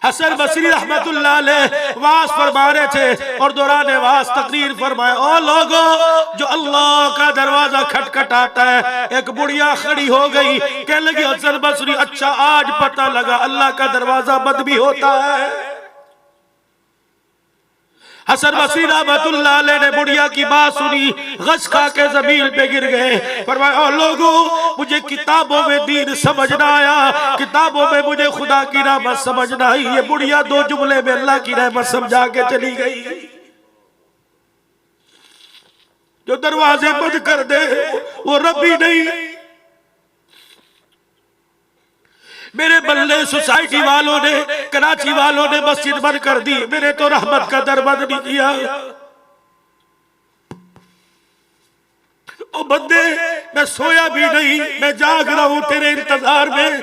हसन बसरी रहमतुल्लाह अलैह वाज फरमा रहे थे और दौरान वाज तकरीर फरमाए, ओ लोगों जो अल्लाह का दरवाजा खटखटाता है। एक बुढ़िया खड़ी हो गई, कहने लगी हसन बसरी अच्छा आज पता लगा अल्लाह का दरवाजा बंद भी होता है। हसन बसरी रहमतुल्लाह अलैह ने बुढ़िया की बात सुनी, गश खा के जमीन पे गिर गए। फरमाया लोगों मुझे किताबों में दीन समझना आया, किताबों में मुझे खुदा की रहमत समझना आई। ये बुढ़िया दो जुमले में अल्लाह की रहमत समझा के चली गई। जो दरवाजे बंद कर दे वो रब्बी नहीं। मेरे बल्ले सोसाइटी वालों ने, कराची वालों ने मस्जिद बंद कर दी, मेरे तो रहमत का दर बंद नहीं किया। ओ बंदे मैं सोया भी नहीं, मैं जाग रहा हूं तेरे इंतजार में।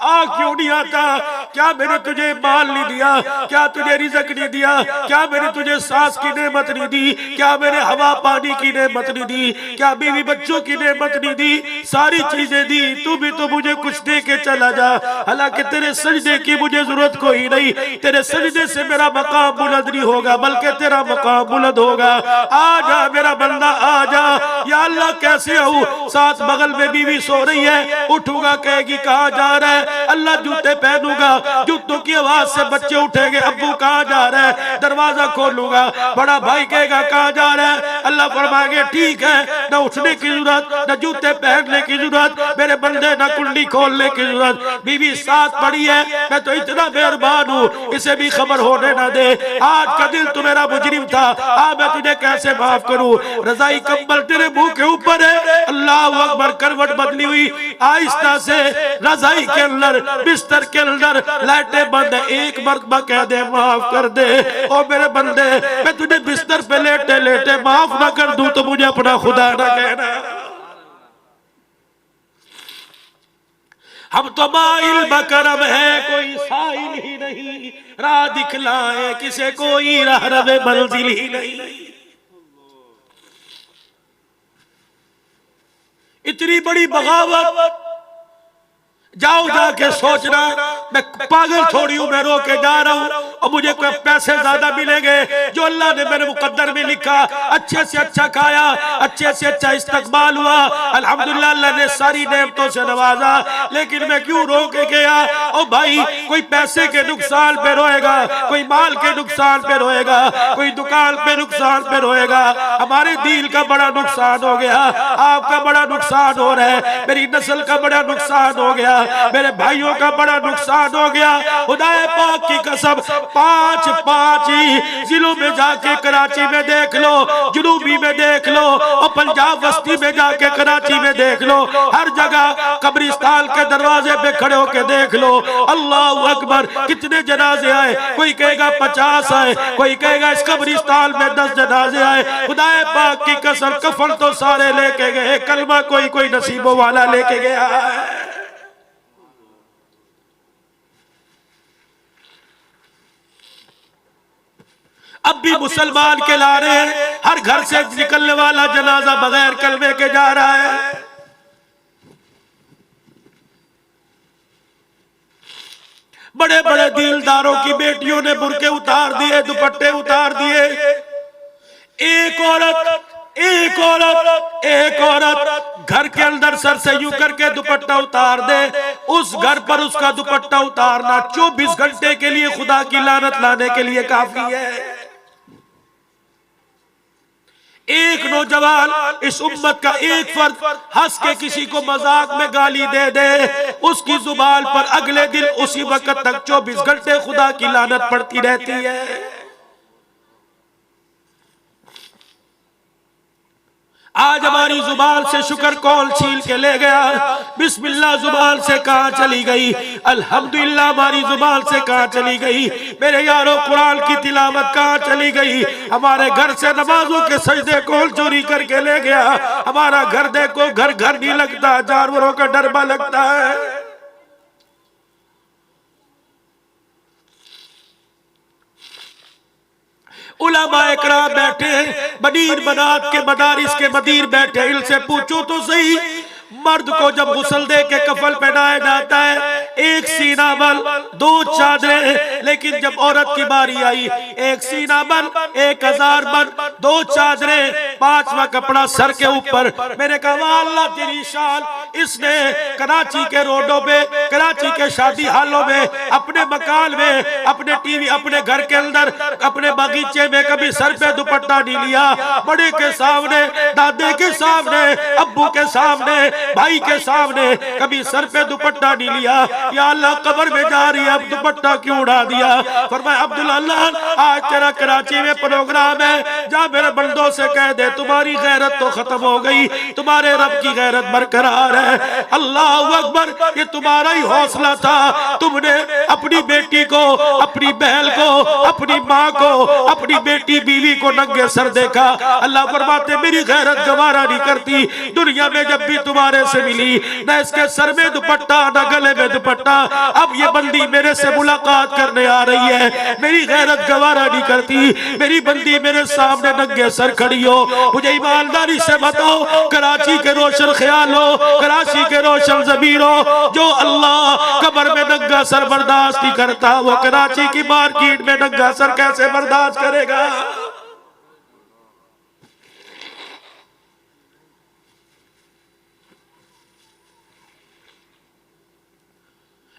आ क्यों नहीं आता? क्या मैंने तुझे माल नहीं दिया? क्या तुझे रिज़्क नहीं दिया? क्या मैंने तुझे सांस की नेमत नहीं दी? क्या मैंने हवा पानी की नेमत नहीं दी? क्या बीवी बच्चों की नेमत नहीं दी? सारी चीजें दी, तू भी तो मुझे कुछ दे के चला जा। हालांकि तेरे सजदे की मुझे जरूरत कोई नहीं, तेरे सजदे से मेरा मकाम बुलंद नहीं होगा बल्कि तेरा मकाम बुलंद होगा। आ जा मेरा बंदा आ जा। या अल्लाह कैसे आऊं? साथ बगल में बीवी सो रही है, उठूंगा कहेगी कहाँ जा रहा है? अल्लाह जूते पहनूंगा, जूतों की आवाज से बच्चे उठेंगे, अब्बू कहाँ जा रहा है? दरवाजा खोलूंगा, बड़ा भाई कहेगा कहाँ जा रहा है? अल्लाह फरमाएंगे ठीक है, न उठने की जरूरत, न जूते पहनने की जरूरत मेरे बंदे, न कुंडी खोलने की जरूरत। बीवी साथ पड़ी है, मैं तो इतना मेहरबान हूँ, इसे भी खबर होने न दे। आज का दिल तो मेरा मुजरिम था, आज मैं तुझे कैसे माफ करूँ? रजाई कंबल तेरे मुंह के ऊपर है। अल्लाह अकबर, करवट बदली हुई, आहिस्ता से रजाई के अंदर, बिस्तर के अंदर लाइटें बंद है। एक मरतबा कह दे माफ कर दे। ओ मेरे बंदे मैं तुझे बिस्तर पे लेटे लेटे माफ ना कर दूं तो मुझे अपना खुदा ना कहना। हम तो माइल बकरम है, कोई साइल ही नहीं, राह दिखलाए किसे कोई रहरवे मंजिल ही नहीं। इतनी बड़ी बगावत, जाओ जाके सोचना मैं पागल थोड़ी हूं, मैं रो के जा रहा हूं और मुझे कोई पैसे ज्यादा मिलेंगे। जो अल्लाह ने मेरे मुकद्दर में लिखा, अच्छे से अच्छा खाया, अच्छे से अच्छा इस्तकबाल हुआ, अल्हम्दुलिल्लाह अल्लाह ने सारी नेमतों से नवाजा, लेकिन मैं क्यों रो के गया? ओ भाई कोई पैसे के नुकसान पे रोएगा, कोई माल के नुकसान पे रोएगा, कोई दुकान पे नुकसान पे रोएगा। हमारे दिल का बड़ा नुकसान हो गया, आपका बड़ा नुकसान हो रहा है, मेरी नस्ल का बड़ा नुकसान हो गया, मेरे भाइयों का बड़ा नुकसान हो गया। खुदाए पाक की कसम, पांच जिलों में जाके कराची में देख लो, जुनूबी में देख लो और पंजाब बस्ती में जाके कराची में देख लो, हर जगह कब्रिस्तान के दरवाजे पे खड़े होके देख लो। अल्लाह अकबर, कितने जनाजे आए? कोई कहेगा 50 आए, कोई कहेगा इस कब्रिस्तान में 10 जनाजे आए। खुदाए पाक की कसम, कफन तो सारे लेके गए, कलमा कोई कोई नसीबों वाला लेके गया है। अब भी मुसलमान के ला रहे हैं, हर घर से निकलने वाला जनाजा बगैर कलमे के जा रहा है। बड़े बड़े दिलदारों की बेटियों ने बुरके उतार दिए, दुपट्टे उतार दिए। एक औरत घर के अंदर सर से यूं करके दुपट्टा उतार दे, उस घर पर उसका दुपट्टा उतारना 24 घंटे के लिए खुदा की लानत लाने के लिए काफी है। एक नौजवान, इस उम्मत का एक फर्द हंस के किसी को मजाक में गाली दे दे, उसकी जुबान पर अगले दिन उसी वक्त तक 24 घंटे खुदा की लानत पड़ती रहती है। आज हमारी जुबान से शुक्र कौल छीन के ले गया, बिस्मिल्लाह जुबान से कहाँ चली गई, अल्हम्दुलिल्लाह हमारी जुबान से कहाँ चली गई, मेरे यारों कुरान की तिलावत कहाँ चली गई, हमारे घर से नमाजों के सजदे कौन चोरी करके ले गया। हमारा घर देखो, घर घर नहीं लगता, जानवरों का डरबा लगता है। उलमा इकराम बैठे हैं, बनीर बनात के मदारिस के मदीर बैठे, इनसे पूछो तो सही, मर्द को जब गुस्ल दे के कफल पहनाया जाता है, एक सीना बल, दो चादरें। लेकिन जब औरत की बारी आई, एक सीना बल, 1000 बल, दो चादरें, 5वां कपड़ा सर के ऊपर। मैंने कहा अल्लाह तेरी शान, इसने कराची के रोडों पे, कराची के शादी हालों में, अपने मकान में, अपने टीवी, अपने घर के अंदर, अपने बगीचे में कभी सर पे दुपट्टा नहीं लिया। बड़े के सामने, दादे के सामने, अब्बू के सामने, भाई के सामने कभी सर पे दुपट्टा नहीं लिया। या अल्लाह कब्र में जा रही है, अब दुपट्टा क्यों उड़ा दिया? फरमाया अब्दुल्ला अल्लाह आज तेरा कराची में प्रोग्राम है, जा मेरे बंदों से कह दे तुम्हारी गैरत तो खत्म हो गई, तुम्हारे रब की गैरत बरकरार है। अल्लाह अकबर, ये तुम्हारा ही हौसला था। तुमने अपनी बेटी को, अपनी बहन को, अपनी माँ को, अपनी बेटी बीवी को नंगे सर देखा। अल्लाह फरमाते मेरी गैरत गवारा नहीं करती, दुनिया में जब भी तुम्हारे से मिली, न इसके सर में दुपट्टा, न गले में दुपट्टा। अब ये बंदी मेरे से मुलाकात करने आ रही है, मेरी गैरत गवारा नहीं करती, मेरी बंदी मेरे सामने नंगे सर खड़ी हो। मुझे ईमानदारी से बताओ, कराची के रोशन ख्याल हो, कराची के रोशन ज़मीर हो, जो अल्लाह कब्र में नंगा सर बर्दाश्त नहीं करता, वो कराची की मार्केट में नंगा सर कैसे बर्दाश्त करेगा?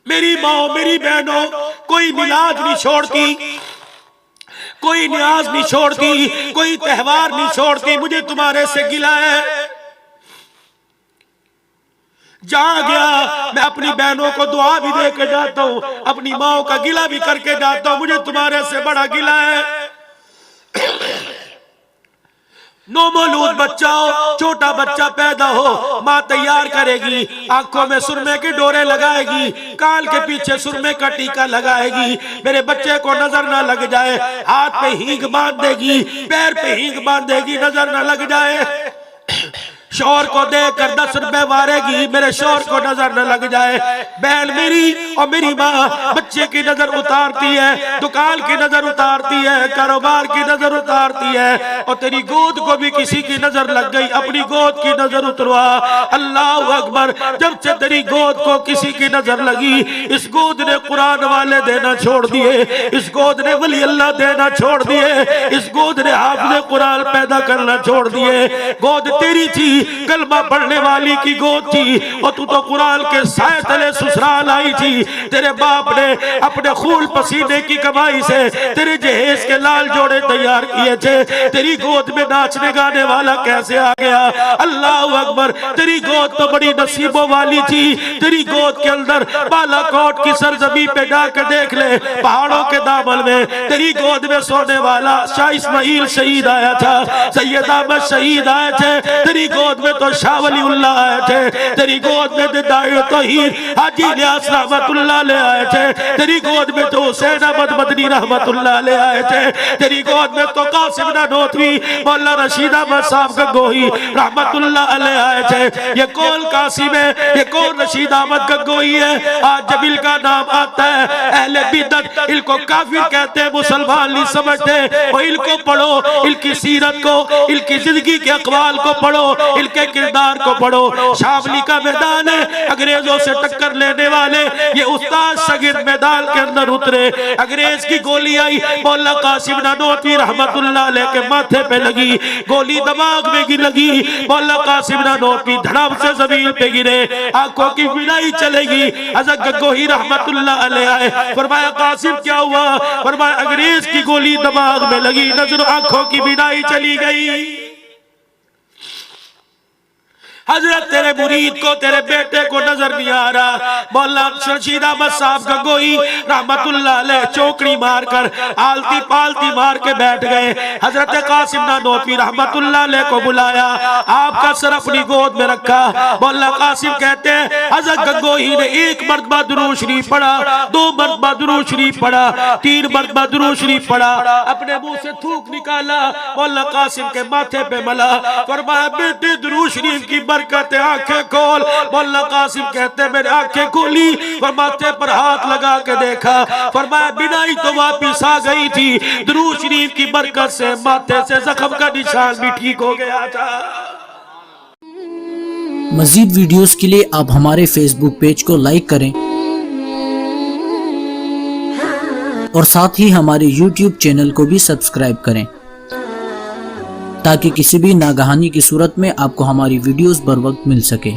मेरी माँ, मेरी बहनों, कोई मिलाद नहीं छोड़ती, कोई न्याज नहीं छोड़ती, कोई त्योहार नहीं छोड़ती। मुझे तुम्हारे से गिला है। जहां गया मैं अपनी बहनों को दुआ भी दे के जाता हूँ, अपनी माँ का गिला भी करके जाता हूँ। मुझे तुम्हारे से बड़ा गिला है। नौमौलूद बच्चा हो, छोटा बच्चा पैदा हो, माँ तैयार करेगी, आंखों में सुरमे के डोरे लगाएगी, कान के पीछे सुरमे का टीका लगाएगी, मेरे बच्चे को नजर ना लग जाए, हाथ पे हींग बांध देगी, पैर पे हींग बांध देगी, नजर ना लग जाए। शौहर को देकर 10 रुपए मारेगी, मेरे शौहर को नजर न लग जाए। बहन मेरी और मेरी माँ बच्चे की नजर उतारती है, दुकान की नजर उतारती है, कारोबार की नजर उतारती है, और तेरी गोद को भी किसी की नजर लग गई, अपनी गोद की नजर उतरवा। अल्लाह अकबर, जब से तेरी गोद को किसी की नजर लगी, इस गोद ने कुरान वाले देना छोड़ दिए, इस गोद ने वली अल्लाह देना छोड़ दिए, इस गोद ने हाफिज़ कुरान पैदा करना छोड़ दिए। गोद तेरी थी, कलमा पढ़ने वाली की गोद थी, और तू तो कुरान के साए तले ससुराल आई थी। तेरे बाप ने अपने खून पसीने की कमाई से तेरे जहेज के लाल जोड़े तैयार किए थे, तेरी गोद में नाचने गाने वाला कैसे आ गया? अल्लाह अकबर, तेरी गोद तो बड़ी नसीबों वाली थी। तेरी गोद के अंदर बालाकोट की सरजमी पे जाकर देख ले, पहाड़ों के दामन में तेरी गोद में सोने वाला शाह इस्माइल शहीद आया था, सैयद अहमद शहीद आए थे, तेरी गोद में तो शाह वलीउल्लाह आए थे, तेरी गोद में तो दाई तौहीद हाजी इलियास रहमतुल्लाह ले आए थे, तेरी गोद में तो हुसैन अहमद मदनी रहमतुल्लाह ले आए थे, तेरी गोद में तो कासिम नानोतवी, मौला रशीद अहमद साहब गंगोही रहमतुल्लाह अलैह आए थे। ये कौन कासिम है, ये कौन रशीद अहमद गंगोही है? आज जब इनका नाम आता है, अहले बिदअत इनको काफिर कहते हैं, मुसलमान नहीं समझते। और इनको पढ़ो, इनकी सीरत को, इनकी जिंदगी के अक़वाल को पढ़ो, इनके किरदार को पढ़ो। शामली का मैदान है, अंग्रेजों से टक्कर लेने वाले ये उस्ताद शागिर्द मैदान के अंदर उतरे, अंग्रेज की गोली आई, मौला कासिम नानोतवी रहमतुल्लाह अलैह के माथे पे लगी, गोली दिमाग में लगी, मौला कासिम नानोतवी धड़ाम से जमीन पे गिरे, आंखों की विदाई चलेगी। हज़रत गंगोही रहमतुल्लाह अलैह आए, फरमाया कासिम क्या हुआ? फरमाया अंग्रेज की गोली दिमाग में लगी, नजर आंखों की विदाई चली गई। हजरत तेरे मुरीद को, तेरे बेटे को नजर नहीं आ रहा। मौला रशीद अहमद साहब गंगोही रहमतुल्लाह अलैह चौकड़ी मारकर आलती पालती मार के बैठ गए। हजरत कासिम नानोतवी रहमतुल्लाह अलैह को बुलाया, आपका सर अपनी गोद में रखा। मौला कासिम कहते हैं हजरत गंगोही ने 1 मरतबा दुरूद शरीफ पढ़ा, 2 मरतबा दुरूद शरीफ पढ़ा, 3 मरतबा दुरूद शरीफ पढ़ा, अपने मुंह से थूक निकाला, मौला कासिम के माथे पे मला, फरमाया बेटे दुरूद शरीफ की बरकत, आंखें खोल। मौला कासिम कहते मेरे आंखें खोली, और माथे पर हाथ लगा के देखा, फरमाया बिनाई तो वापिस आ गई थी, दुरूद शरीफ की बरकत से माथे से जख्म का निशान भी ठीक हो गया था। मजीद वीडियोस के लिए आप हमारे फेसबुक पेज को लाइक करें और साथ ही हमारे YouTube चैनल को भी सब्सक्राइब करें ताकि किसी भी नागहानी की सूरत में आपको हमारी वीडियोस बर वक्त मिल सके।